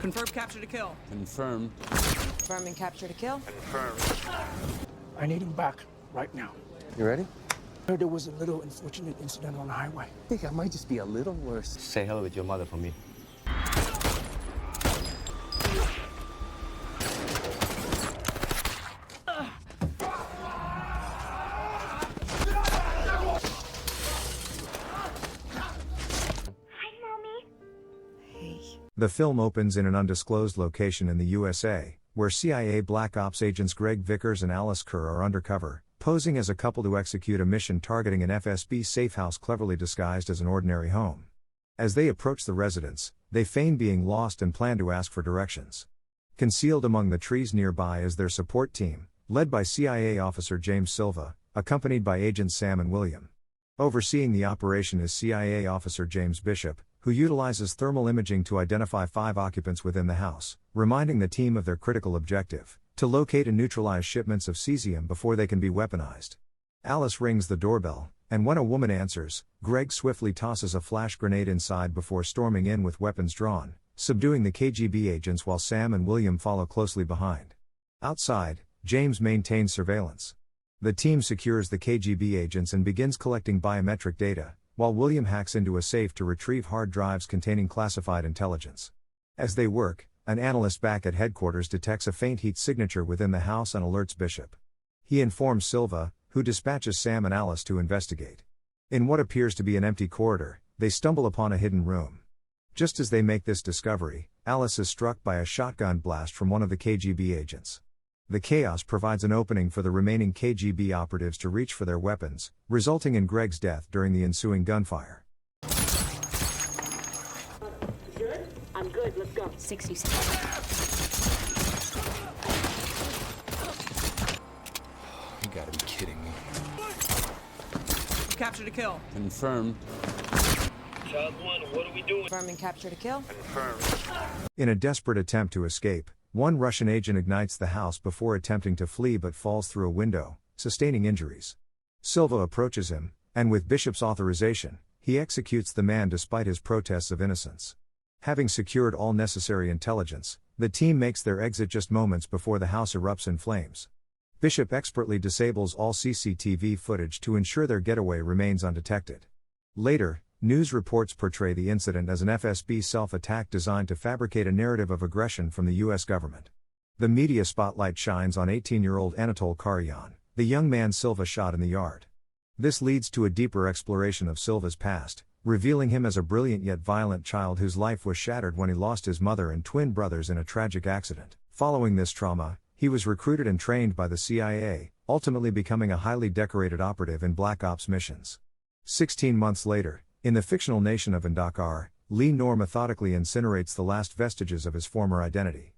Confirm capture to kill. Confirm. Confirming capture to kill. Confirm. I need him back right now. You ready? Heard there was a little unfortunate incident on the highway. I think I might just be a little worse. Say hello with your mother for me. The film opens in an undisclosed location in the USA, where CIA Black Ops agents Greg Vickers and Alice Kerr are undercover, posing as a couple to execute a mission targeting an FSB safe house cleverly disguised as an ordinary home. As they approach the residence, they feign being lost and plan to ask for directions. Concealed among the trees nearby is their support team, led by CIA officer James Silva, accompanied by agents Sam and William. Overseeing the operation is CIA officer James Bishop, who utilizes thermal imaging to identify 5 occupants within the house, reminding the team of their critical objective: to locate and neutralize shipments of cesium before they can be weaponized. Alice rings the doorbell, and when a woman answers, Greg swiftly tosses a flash grenade inside before storming in with weapons drawn, subduing the KGB agents while Sam and William follow closely behind. Outside, James maintains surveillance. The team secures the KGB agents and begins collecting biometric data, while William hacks into a safe to retrieve hard drives containing classified intelligence. As they work, an analyst back at headquarters detects a faint heat signature within the house and alerts Bishop. He informs Silva, who dispatches Sam and Alice to investigate. In what appears to be an empty corridor, they stumble upon a hidden room. Just as they make this discovery, Alice is struck by a shotgun blast from one of the KGB agents. The chaos provides an opening for the remaining KGB operatives to reach for their weapons, resulting in Greg's death during the ensuing gunfire. Good? I'm good, let's go. 60 seconds. You gotta be kidding me. Capture to kill. Confirm. Child 1, what are we doing? Confirming capture to kill. Confirm. In a desperate attempt to escape, one Russian agent ignites the house before attempting to flee but falls through a window, sustaining injuries. Silva approaches him, and with Bishop's authorization, he executes the man despite his protests of innocence. Having secured all necessary intelligence, the team makes their exit just moments before the house erupts in flames. Bishop expertly disables all CCTV footage to ensure their getaway remains undetected. Later, news reports portray the incident as an FSB self-attack designed to fabricate a narrative of aggression from the U.S. government. The media spotlight shines on 18-year-old Anatol Karyan, the young man Silva shot in the yard. This leads to a deeper exploration of Silva's past, revealing him as a brilliant yet violent child whose life was shattered when he lost his mother and twin brothers in a tragic accident. Following this trauma, he was recruited and trained by the CIA, ultimately becoming a highly decorated operative in Black Ops missions. 16 months later, in the fictional nation of Indakar, Lee Noor methodically incinerates the last vestiges of his former identity.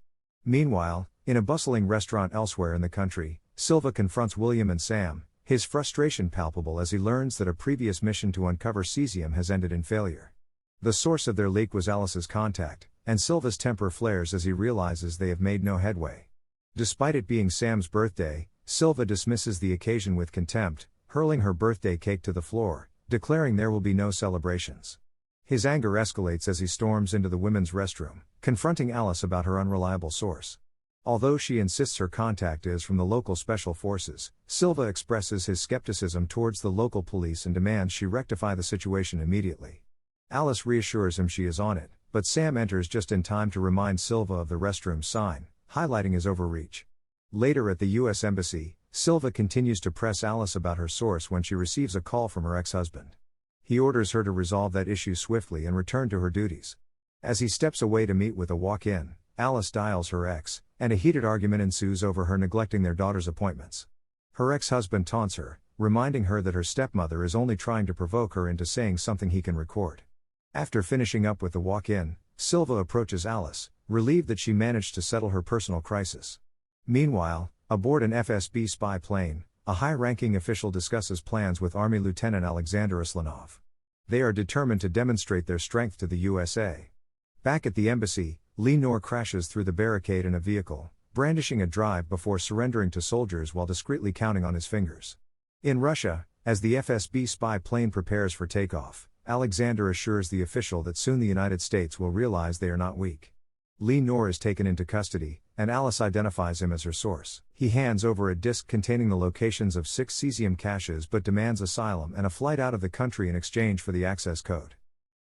Meanwhile, in a bustling restaurant elsewhere in the country, Silva confronts William and Sam, his frustration palpable as he learns that a previous mission to uncover cesium has ended in failure. The source of their leak was Alice's contact, and Silva's temper flares as he realizes they have made no headway. Despite it being Sam's birthday, Silva dismisses the occasion with contempt, hurling her birthday cake to the floor, declaring there will be no celebrations. His anger escalates as he storms into the women's restroom, confronting Alice about her unreliable source. Although she insists her contact is from the local special forces, Silva expresses his skepticism towards the local police and demands she rectify the situation immediately. Alice reassures him she is on it, but Sam enters just in time to remind Silva of the restroom's sign, highlighting his overreach. Later at the U.S. Embassy, Silva continues to press Alice about her source when she receives a call from her ex-husband. He orders her to resolve that issue swiftly and return to her duties. As he steps away to meet with a walk-in, Alice dials her ex, and a heated argument ensues over her neglecting their daughter's appointments. Her ex-husband taunts her, reminding her that her stepmother is only trying to provoke her into saying something he can record. After finishing up with the walk-in, Silva approaches Alice, relieved that she managed to settle her personal crisis. Meanwhile, aboard an FSB spy plane, a high-ranking official discusses plans with Army Lieutenant Alexander Uslanov. They are determined to demonstrate their strength to the USA. Back at the embassy, Lee Noor crashes through the barricade in a vehicle, brandishing a drive before surrendering to soldiers while discreetly counting on his fingers. In Russia, as the FSB spy plane prepares for takeoff, Alexander assures the official that soon the United States will realize they are not weak. Lee Noor is taken into custody, and Alice identifies him as her source. He hands over a disk containing the locations of 6 cesium caches but demands asylum and a flight out of the country in exchange for the access code.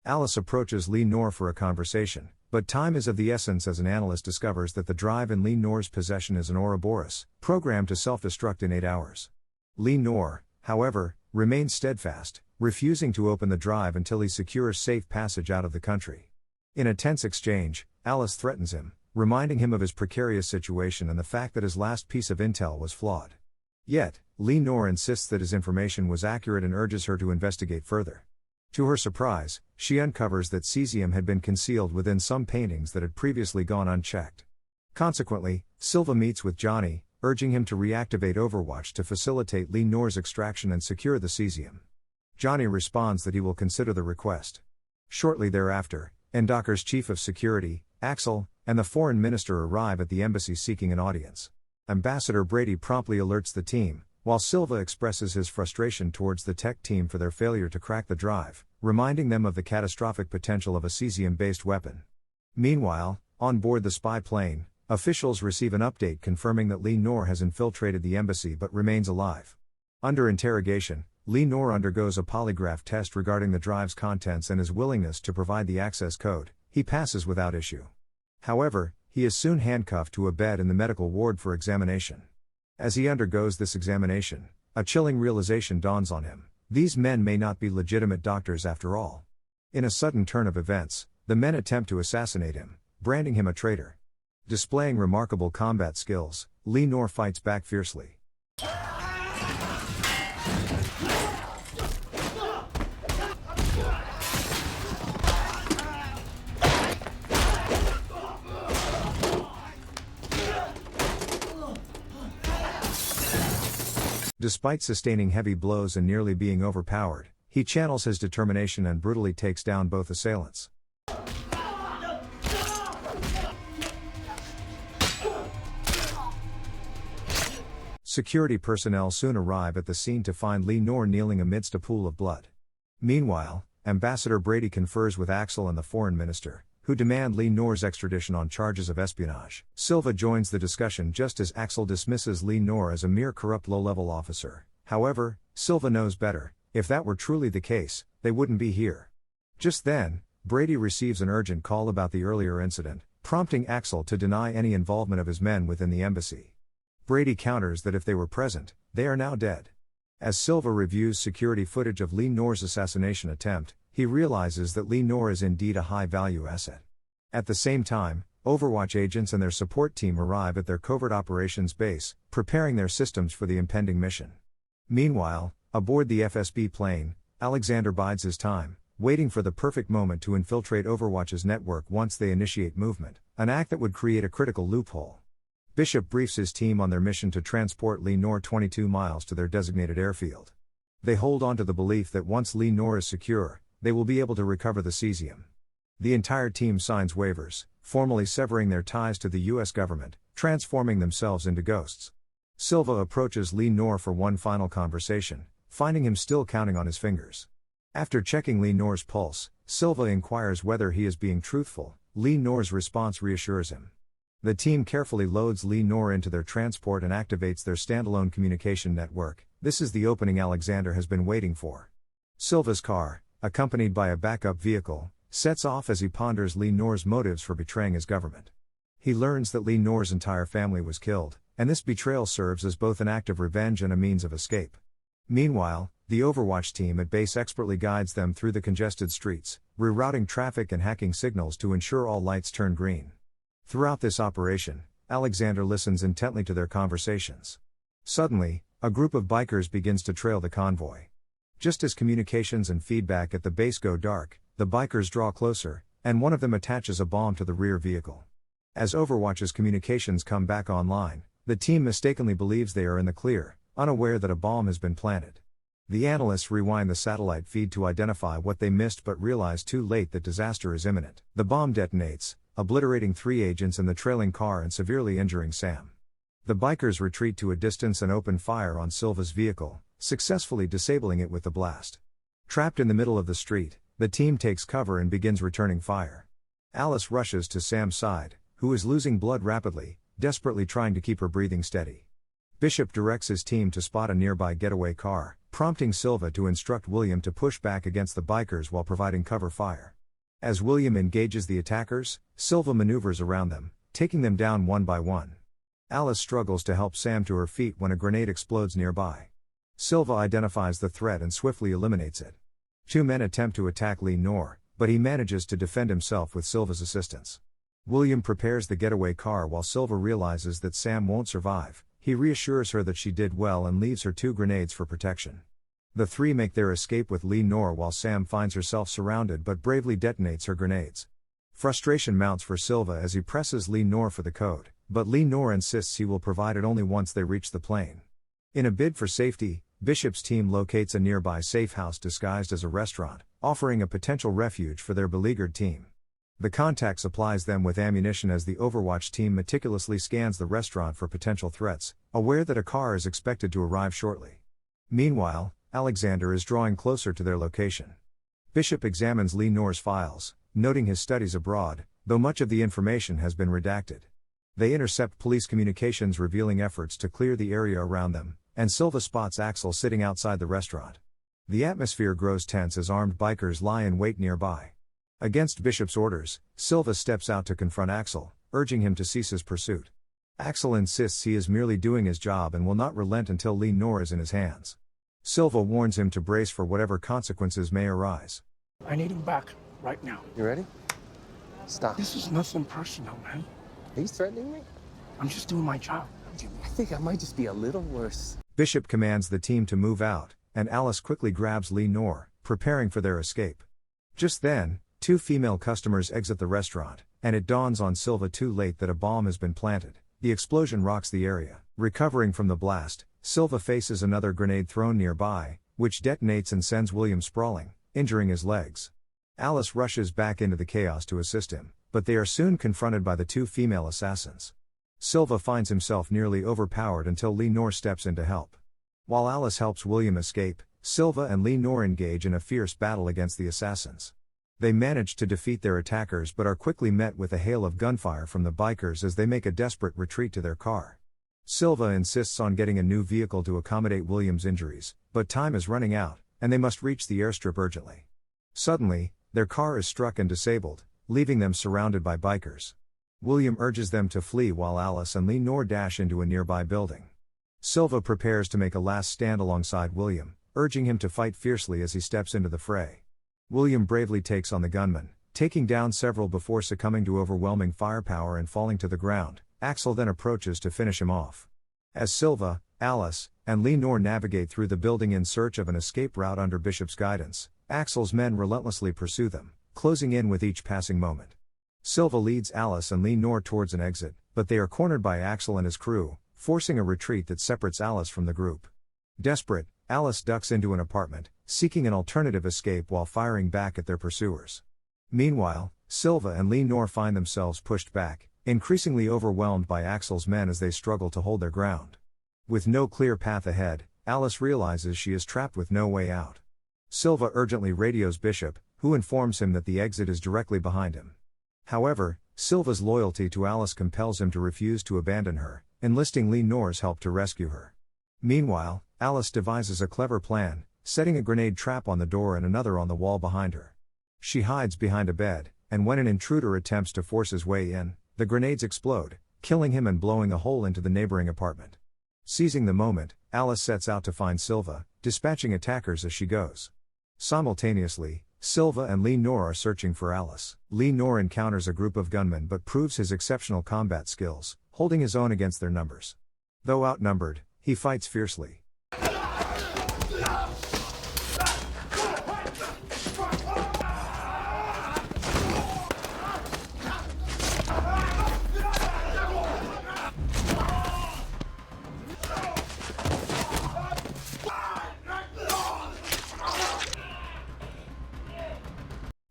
Alice approaches Lee Noor for a conversation, but time is of the essence as an analyst discovers that the drive in Lee Noor's possession is an Ouroboros, programmed to self-destruct in 8 hours. Lee Noor, however, remains steadfast, refusing to open the drive until he secures safe passage out of the country. In a tense exchange, Alice threatens him, reminding him of his precarious situation and the fact that his last piece of intel was flawed. Yet, Lee Noor insists that his information was accurate and urges her to investigate further. To her surprise, she uncovers that cesium had been concealed within some paintings that had previously gone unchecked. Consequently, Silva meets with Johnny, urging him to reactivate Overwatch to facilitate Lee Noor's extraction and secure the cesium. Johnny responds that he will consider the request. Shortly thereafter, Indakar's chief of security, Axel, and the foreign minister arrive at the embassy seeking an audience. Ambassador Brady promptly alerts the team, while Silva expresses his frustration towards the tech team for their failure to crack the drive, reminding them of the catastrophic potential of a cesium-based weapon. Meanwhile, on board the spy plane, officials receive an update confirming that Lee Noor has infiltrated the embassy but remains alive. Under interrogation, Lee Noor undergoes a polygraph test regarding the drive's contents and his willingness to provide the access code. He passes without issue. However, he is soon handcuffed to a bed in the medical ward for examination. As he undergoes this examination, a chilling realization dawns on him: these men may not be legitimate doctors after all. In a sudden turn of events, the men attempt to assassinate him, branding him a traitor. Displaying remarkable combat skills, Lee Noor fights back fiercely. Despite sustaining heavy blows and nearly being overpowered, he channels his determination and brutally takes down both assailants. Security personnel soon arrive at the scene to find Lee Noor kneeling amidst a pool of blood. Meanwhile, Ambassador Brady confers with Axel and the foreign minister, who demand Lee Noor's extradition on charges of espionage. Silva joins the discussion just as Axel dismisses Lee Noor as a mere corrupt low-level officer. However, Silva knows better: if that were truly the case, they wouldn't be here. Just then, Brady receives an urgent call about the earlier incident, prompting Axel to deny any involvement of his men within the embassy. Brady counters that if they were present, they are now dead. As Silva reviews security footage of Lee Noor's assassination attempt, he realizes that Lee Noor is indeed a high-value asset. At the same time, Overwatch agents and their support team arrive at their covert operations base, preparing their systems for the impending mission. Meanwhile, aboard the FSB plane, Alexander bides his time, waiting for the perfect moment to infiltrate Overwatch's network once they initiate movement, an act that would create a critical loophole. Bishop briefs his team on their mission to transport Lee Noor 22 miles to their designated airfield. They hold on to the belief that once Lee Noor is secure, they will be able to recover the cesium. The entire team signs waivers, formally severing their ties to the US government, transforming themselves into ghosts. Silva approaches Lee Noor for one final conversation, finding him still counting on his fingers. After checking Lee Noor's pulse, Silva inquires whether he is being truthful. Lee Noor's response reassures him. The team carefully loads Lee Noor into their transport and activates their standalone communication network. This is the opening Alexander has been waiting for. Silva's car, accompanied by a backup vehicle, sets off as he ponders Lee Noor's motives for betraying his government. He learns that Lee Noor's entire family was killed, and this betrayal serves as both an act of revenge and a means of escape. Meanwhile, the Overwatch team at base expertly guides them through the congested streets, rerouting traffic and hacking signals to ensure all lights turn green. Throughout this operation, Alexander listens intently to their conversations. Suddenly, a group of bikers begins to trail the convoy. Just as communications and feedback at the base go dark, the bikers draw closer, and one of them attaches a bomb to the rear vehicle. As Overwatch's communications come back online, the team mistakenly believes they are in the clear, unaware that a bomb has been planted. The analysts rewind the satellite feed to identify what they missed but realize too late that disaster is imminent. The bomb detonates, obliterating 3 agents in the trailing car and severely injuring Sam. The bikers retreat to a distance and open fire on Silva's vehicle, successfully disabling it with the blast. Trapped in the middle of the street, the team takes cover and begins returning fire. Alice rushes to Sam's side, who is losing blood rapidly, desperately trying to keep her breathing steady. Bishop directs his team to spot a nearby getaway car, prompting Silva to instruct William to push back against the bikers while providing cover fire. As William engages the attackers, Silva maneuvers around them, taking them down one by one. Alice struggles to help Sam to her feet when a grenade explodes nearby. Silva identifies the threat and swiftly eliminates it. Two men attempt to attack Lee Noor, but he manages to defend himself with Silva's assistance. William prepares the getaway car while Silva realizes that Sam won't survive. He reassures her that she did well and leaves her 2 grenades for protection. The three make their escape with Lee Noor while Sam finds herself surrounded but bravely detonates her grenades. Frustration mounts for Silva as he presses Lee Noor for the code, but Lee Noor insists he will provide it only once they reach the plane. In a bid for safety, Bishop's team locates a nearby safe house disguised as a restaurant, offering a potential refuge for their beleaguered team. The contact supplies them with ammunition as the Overwatch team meticulously scans the restaurant for potential threats, aware that a car is expected to arrive shortly. Meanwhile, Alexander is drawing closer to their location. Bishop examines Lee Noor's files, noting his studies abroad, though much of the information has been redacted. They intercept police communications revealing efforts to clear the area around them, and Silva spots Axel sitting outside the restaurant. The atmosphere grows tense as armed bikers lie in wait nearby. Against Bishop's orders, Silva steps out to confront Axel, urging him to cease his pursuit. Axel insists he is merely doing his job and will not relent until Lee Noor is in his hands. Silva warns him to brace for whatever consequences may arise. I need him back right now. You ready? Stop. This is nothing personal, man. Are you threatening me? I'm just doing my job. I think I might just be a little worse. Bishop commands the team to move out, and Alice quickly grabs Lee Noor, preparing for their escape. Just then, 2 female customers exit the restaurant, and it dawns on Silva too late that a bomb has been planted. The explosion rocks the area. Recovering from the blast, Silva faces another grenade thrown nearby, which detonates and sends William sprawling, injuring his legs. Alice rushes back into the chaos to assist him, but they are soon confronted by the 2 female assassins. Silva finds himself nearly overpowered until Lee Noor steps in to help. While Alice helps William escape, Silva and Lee Noor engage in a fierce battle against the assassins. They manage to defeat their attackers but are quickly met with a hail of gunfire from the bikers as they make a desperate retreat to their car. Silva insists on getting a new vehicle to accommodate William's injuries, but time is running out, and they must reach the airstrip urgently. Suddenly, their car is struck and disabled, leaving them surrounded by bikers. William urges them to flee while Alice and Lee Noor dash into a nearby building. Silva prepares to make a last stand alongside William, urging him to fight fiercely as he steps into the fray. William bravely takes on the gunman, taking down several before succumbing to overwhelming firepower and falling to the ground. Axel then approaches to finish him off. As Silva, Alice, and Lee Noor navigate through the building in search of an escape route under Bishop's guidance, Axel's men relentlessly pursue them, closing in with each passing moment. Silva leads Alice and Lee Noor towards an exit, but they are cornered by Axel and his crew, forcing a retreat that separates Alice from the group. Desperate, Alice ducks into an apartment, seeking an alternative escape while firing back at their pursuers. Meanwhile, Silva and Lee Noor find themselves pushed back, increasingly overwhelmed by Axel's men as they struggle to hold their ground. With no clear path ahead, Alice realizes she is trapped with no way out. Silva urgently radios Bishop, who informs him that the exit is directly behind him. However, Silva's loyalty to Alice compels him to refuse to abandon her, enlisting Lee Noor's help to rescue her. Meanwhile, Alice devises a clever plan, setting a grenade trap on the door and another on the wall behind her. She hides behind a bed, and when an intruder attempts to force his way in, the grenades explode, killing him and blowing a hole into the neighboring apartment. Seizing the moment, Alice sets out to find Silva, dispatching attackers as she goes. Simultaneously, Silva and Lee Noor are searching for Alice. Lee Noor encounters a group of gunmen but proves his exceptional combat skills, holding his own against their numbers. Though outnumbered, he fights fiercely.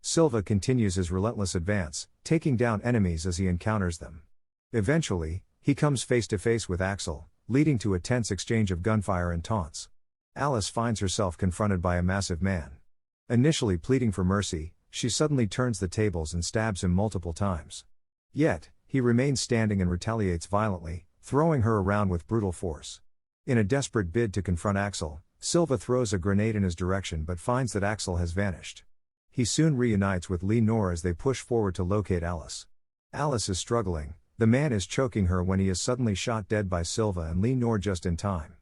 Silva continues his relentless advance, taking down enemies as he encounters them. Eventually, he comes face to face with Axel, leading to a tense exchange of gunfire and taunts. Alice finds herself confronted by a massive man. Initially pleading for mercy, she suddenly turns the tables and stabs him multiple times. Yet, he remains standing and retaliates violently, throwing her around with brutal force. In a desperate bid to confront Axel, Silva throws a grenade in his direction but finds that Axel has vanished. He soon reunites with Lee Noor as they push forward to locate Alice. Alice is struggling, the man is choking her when he is suddenly shot dead by Silva and Lee Noor just in time.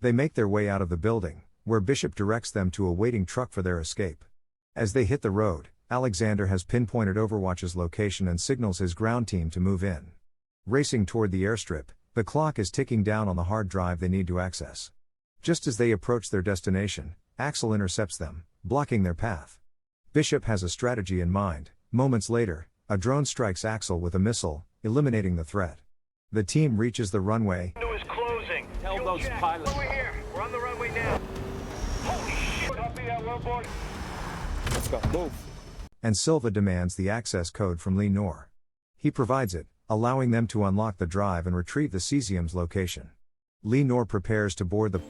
They make their way out of the building, where Bishop directs them to a waiting truck for their escape. As they hit the road, Alexander has pinpointed Overwatch's location and signals his ground team to move in. Racing toward the airstrip, the clock is ticking down on the hard drive they need to access. Just as they approach their destination, Axel intercepts them, blocking their path. Bishop has a strategy in mind. Moments later, a drone strikes Axel with a missile, eliminating the threat. The team reaches the runway. Window is closing. Tell Fuel those check. pilots. Over here. We're on the runway now. Holy shit. Copy that, wellboard. Let's go. Move. And Silva demands the access code from Lee Noor. He provides it, allowing them to unlock the drive and retrieve the cesium's location. Lee Noor prepares to board the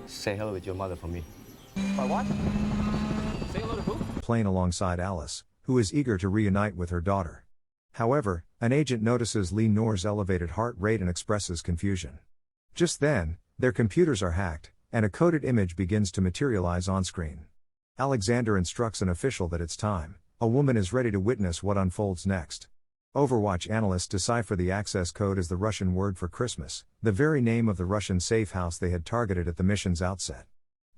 Say hello with your mother for me. By what? Say hello to who? plane alongside Alice, who is eager to reunite with her daughter. However, an agent notices Lee Noor's elevated heart rate and expresses confusion. Just then, their computers are hacked, and a coded image begins to materialize on screen. Alexander instructs an official that it's time. A woman is ready to witness what unfolds next. Overwatch analysts decipher the access code as the Russian word for Christmas, the very name of the Russian safe house they had targeted at the mission's outset.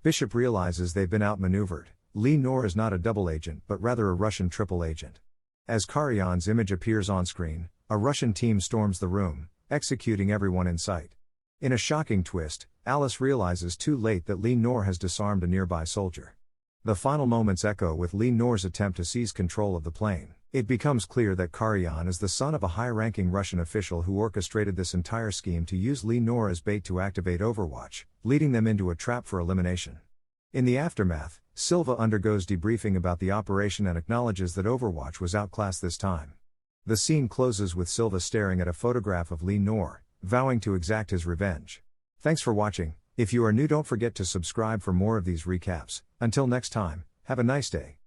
Bishop realizes they've been outmaneuvered. Lee Noor is not a double agent but rather a Russian triple agent. As Karyan's image appears on screen, a Russian team storms the room, executing everyone in sight. In a shocking twist, Alice realizes too late that Lee Noor has disarmed a nearby soldier. The final moments echo with Lee Noor's attempt to seize control of the plane. It becomes clear that Karyan is the son of a high-ranking Russian official who orchestrated this entire scheme to use Lee Noor as bait to activate Overwatch, leading them into a trap for elimination. In the aftermath, Silva undergoes debriefing about the operation and acknowledges that Overwatch was outclassed this time. The scene closes with Silva staring at a photograph of Lee Noor, vowing to exact his revenge. Thanks for watching. If you are new, don't forget to subscribe for more of these recaps. Until next time, have a nice day.